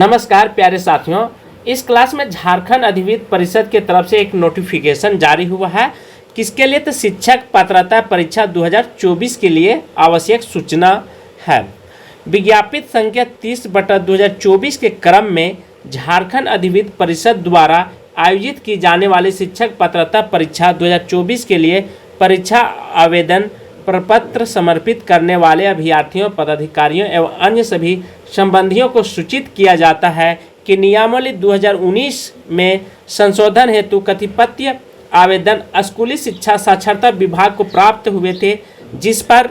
नमस्कार प्यारे साथियों, इस क्लास में झारखंड अधिविद्य परिषद की तरफ से एक नोटिफिकेशन जारी हुआ है। किसके लिए? तो शिक्षक पात्रता परीक्षा 2024 के लिए आवश्यक सूचना है। विज्ञापित संख्या 30/2024 के क्रम में झारखंड अधिविद्य परिषद द्वारा आयोजित की जाने वाली शिक्षक पात्रता परीक्षा 2024 के लिए परीक्षा आवेदन प्रपत्र समर्पित करने वाले अभ्यर्थियों, पदाधिकारियों एवं अन्य सभी संबंधियों को सूचित किया जाता है कि नियमावली 2019 में संशोधन हेतु कतिपय आवेदन स्कूली शिक्षा साक्षरता विभाग को प्राप्त हुए थे, जिस पर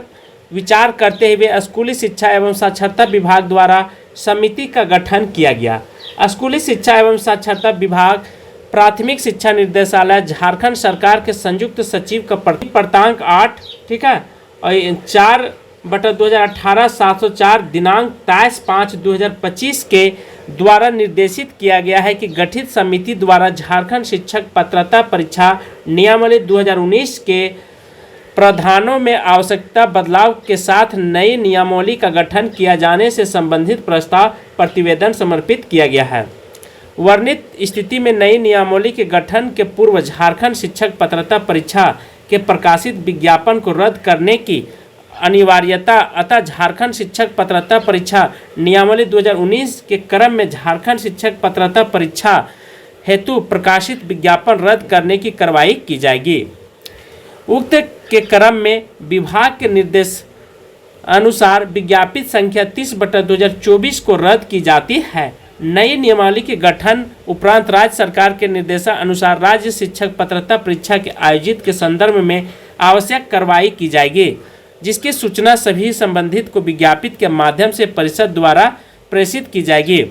विचार करते हुए स्कूली शिक्षा एवं साक्षरता विभाग द्वारा समिति का गठन किया गया। स्कूली शिक्षा एवं साक्षरता विभाग प्राथमिक शिक्षा निर्देशालय झारखंड सरकार के संयुक्त सचिव का प्रांतांक 8 ठीक है और 4/2018 704 दिनांक 23/5/2025 के द्वारा निर्देशित किया गया है कि गठित समिति द्वारा झारखंड शिक्षक पात्रता परीक्षा नियमावली 2019 के प्रावधानों में आवश्यकता बदलाव के साथ नई नियमावली का गठन किया जाने से संबंधित प्रस्ताव प्रतिवेदन समर्पित किया गया है। वर्णित स्थिति में नई नियमावली के गठन के पूर्व झारखंड शिक्षक पात्रता परीक्षा के प्रकाशित विज्ञापन को रद्द करने की अनिवार्यता अतः झारखंड शिक्षक पात्रता परीक्षा नियमावली 2019 के क्रम में झारखंड शिक्षक पात्रता परीक्षा हेतु प्रकाशित विज्ञापन रद्द करने की कार्रवाई की जाएगी। उक्त के क्रम में विभाग के निर्देश अनुसार विज्ञापित संख्या 30/2024 को रद्द की जाती है। नई नियमावली के गठन उपरांत राज्य सरकार के निर्देशानुसार राज्य शिक्षक पात्रता परीक्षा के आयोजित के संदर्भ में आवश्यक कार्रवाई की जाएगी, जिसकी सूचना सभी संबंधित को विज्ञापित के माध्यम से परिषद द्वारा प्रेषित की जाएगी।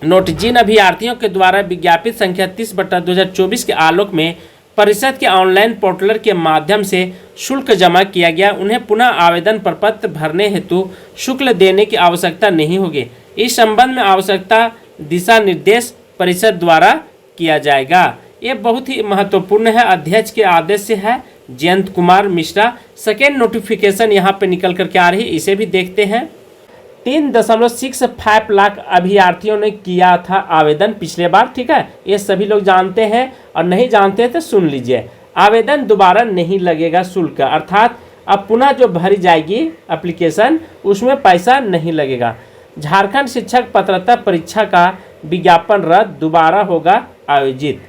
नोट: जिन अभ्यर्थियों के द्वारा विज्ञापित संख्या 30/2024 के आलोक में परिषद के ऑनलाइन पोर्टल के माध्यम से शुल्क जमा किया गया, उन्हें पुनः आवेदन प्रपत्र भरने हेतु शुल्क देने की आवश्यकता नहीं होगी। इस संबंध में आवश्यकता दिशा निर्देश परिषद द्वारा किया जाएगा। ये बहुत ही महत्वपूर्ण है। अध्यक्ष के आदेश से है, जयंत कुमार मिश्रा। सेकेंड नोटिफिकेशन यहाँ पे निकल करके आ रही है, इसे भी देखते हैं। 3.65 लाख अभ्यर्थियों ने किया था आवेदन पिछले बार, ठीक है, ये सभी लोग जानते हैं और नहीं जानते हैं तो सुन लीजिए। आवेदन दोबारा नहीं लगेगा शुल्क, अर्थात अब पुनः जो भरी जाएगी एप्लीकेशन उसमें पैसा नहीं लगेगा। झारखंड शिक्षक पात्रता परीक्षा का विज्ञापन रद्द, दोबारा होगा आयोजित।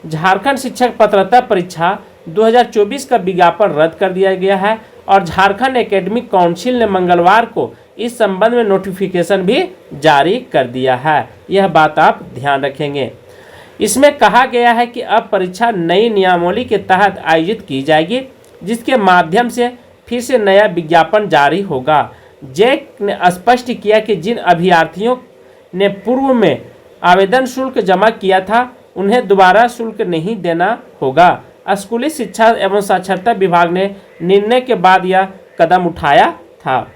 झारखंड शिक्षक पात्रता परीक्षा 2024 का विज्ञापन रद्द कर दिया गया है और झारखंड एकेडमिक काउंसिल ने मंगलवार को इस संबंध में नोटिफिकेशन भी जारी कर दिया है। यह बात आप ध्यान रखेंगे। इसमें कहा गया है कि अब परीक्षा नई नियमावली के तहत आयोजित की जाएगी, जिसके माध्यम से फिर से नया विज्ञापन जारी होगा। जैक ने स्पष्ट किया कि जिन अभ्यर्थियों ने पूर्व में आवेदन शुल्क जमा किया था उन्हें दोबारा शुल्क नहीं देना होगा। स्कूली शिक्षा एवं साक्षरता विभाग ने निर्णय के बाद यह कदम उठाया था,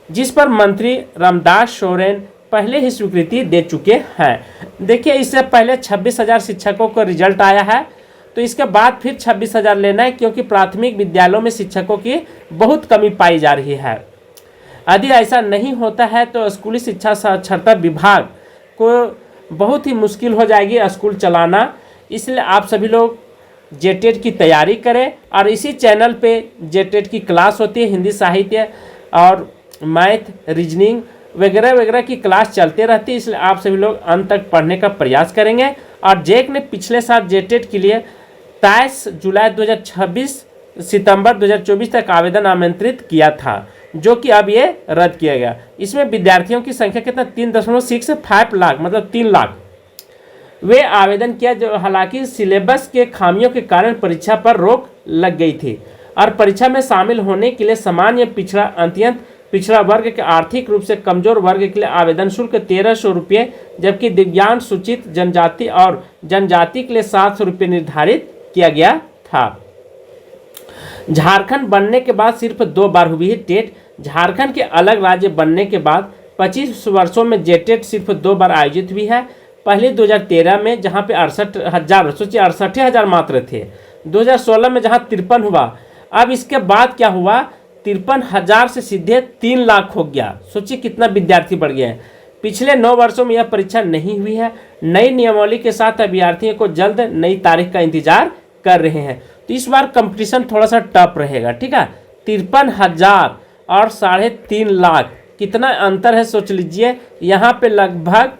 जिस पर मंत्री रामदास सोरेन पहले ही स्वीकृति दे चुके हैं। देखिए, इससे पहले 26,000 शिक्षकों का रिजल्ट आया है, तो इसके बाद फिर 26,000 लेना है, क्योंकि प्राथमिक विद्यालयों में शिक्षकों की बहुत कमी पाई जा रही है। यदि ऐसा नहीं होता है तो स्कूली शिक्षा साक्षरता विभाग को बहुत ही मुश्किल हो जाएगी स्कूल चलाना। इसलिए आप सभी लोग जेटेट की तैयारी करें और इसी चैनल पे जेटेट की क्लास होती है, हिंदी साहित्य और मैथ, रीजनिंग वगैरह वगैरह की क्लास चलते रहती है। इसलिए आप सभी लोग अंत तक पढ़ने का प्रयास करेंगे। और जेक ने पिछले साल जेटेट के लिए 23 जुलाई 2026 सितंबर 2024 तक आवेदन आमंत्रित किया था, जो कि अब ये रद्द किया गया। इसमें विद्यार्थियों की संख्या कितना? 3.65 लाख, मतलब 3 लाख वे आवेदन किया, जो हालांकि सिलेबस के खामियों के कारण परीक्षा पर रोक लग गई थी और परीक्षा में शामिल होने के लिए सामान्य पिछड़ा, अत्यंत पिछड़ा वर्ग के आर्थिक रूप से कमजोर वर्ग के लिए आवेदन शुल्क 1,300 रुपये, जबकि दिव्यांग, सूचित जनजाति और जनजाति के लिए 700 रुपये निर्धारित किया गया था। झारखंड बनने के बाद सिर्फ 2 बार हुई है टेट। झारखंड के अलग राज्य बनने के बाद 25 वर्षों में जेटेट सिर्फ 2 बार आयोजित हुई है। पहले 2013 में, जहां पे 68,000, सोचिए 68,000 मात्र थे। 2016 में जहां 53 हुआ। अब इसके बाद क्या हुआ? 53,000 से सीधे 3 लाख हो गया। सोचिए कितना विद्यार्थी बढ़ गया है। पिछले 9 वर्षों में यह परीक्षा नहीं हुई है। नई नियमावली के साथ अभ्यर्थियों को जल्द नई तारीख का इंतजार कर रहे हैं। तो इस बार कंपटीशन थोड़ा सा टफ रहेगा, ठीक है। 53,000 और 3.5 लाख, कितना अंतर है सोच लीजिए। यहाँ पे लगभग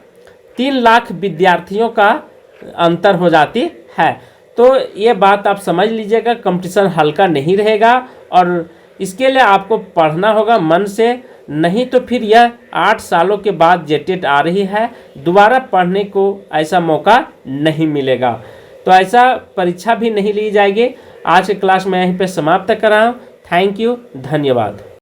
3 लाख विद्यार्थियों का अंतर हो जाती है। तो ये बात आप समझ लीजिएगा, कंपटीशन हल्का नहीं रहेगा और इसके लिए आपको पढ़ना होगा मन से, नहीं तो फिर यह 8 सालों के बाद जेटेट आ रही है, दोबारा पढ़ने को ऐसा मौका नहीं मिलेगा। तो ऐसा परीक्षा भी नहीं ली जाएगी। आज की क्लास मैं यहीं पे समाप्त कर रहा हूँ। थैंक यू, धन्यवाद।